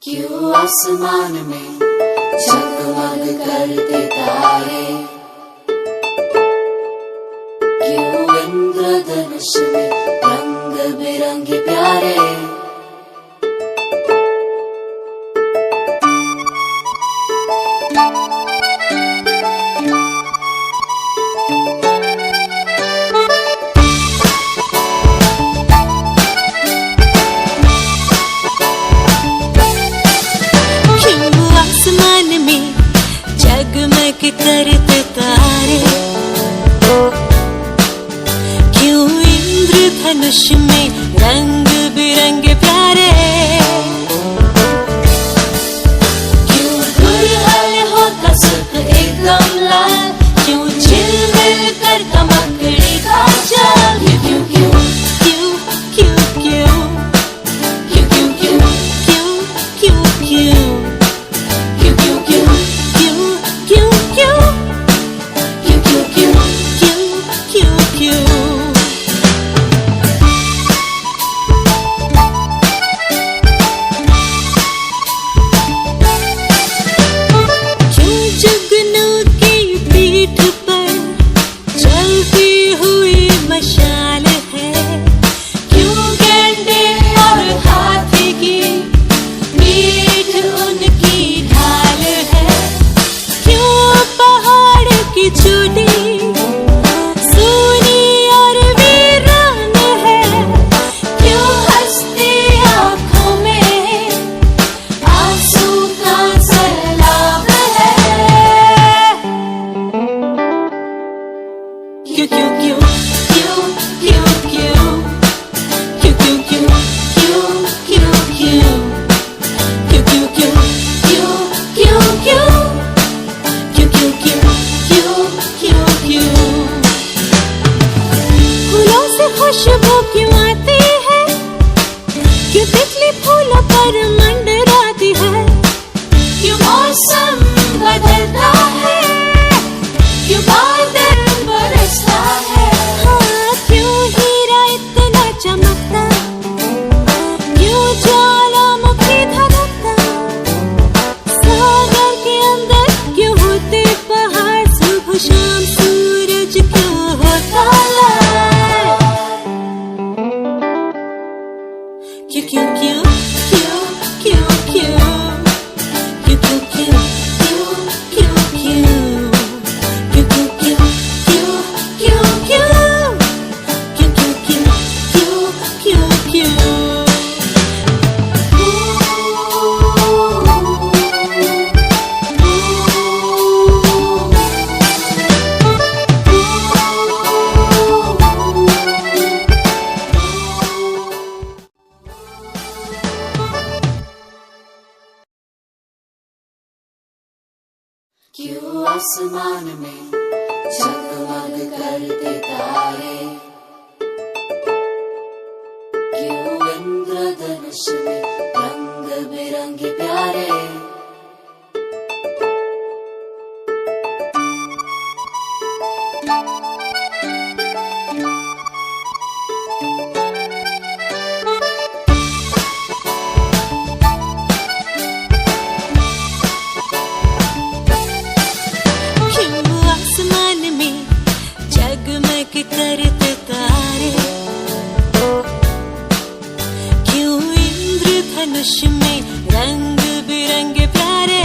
क्यों आसमान में जगमग करते तारे, क्यों इंद्रधनुष में रंग बिरंगे प्यारे। जगमग करते तारे, क्यों इंद्रधनुष में रंग बिरंगे प्यारे। क्यों गुलहर होता सुख एकदम लाल, क्यों झिलमिल कर चमकड़ी काजल। क्यों क्यों क्यों क्यों क्यों क्यों क्यों क्यों क्यों क्यों क्यों खुशबू क्यों आती है, क्यों तितली फूलों पर मंडराती है। क्यों मौसम बदलता है, क्यों बादल बरसता है। हाँ, क्यों हीरा इतना चमकता, क्यों ज्वालामुखी धधकता। सागर के अंदर क्यों होते पहाड़, सुबह शाम सूरज क्यों होता लाल। क्यों क्यों क्यों क्यों क्यों क्यों क्यों क्यों क्यों क्यों क्यों क्यों क्यों क्यों क्यों क्यों क्यों क्यों। क्यों आसमान में जगमग करते तारे, क्यों इंद्रधनुष में रंग बिरंगे प्यारे। जगमग करते तारे, क्यों इंद्रधनुष में रंग बिरंगे प्यारे।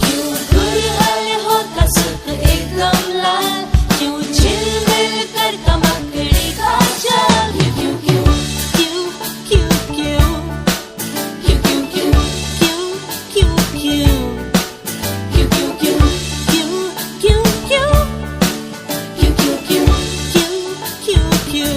क्यों गुलहर होता सुख एकदम लाल, क्यों झिलमिल कर चमकड़ी काजल। क्यों क्यों क्यों क्यों क्यों क्यों क्यों क्यों क्यों क्यों क्यों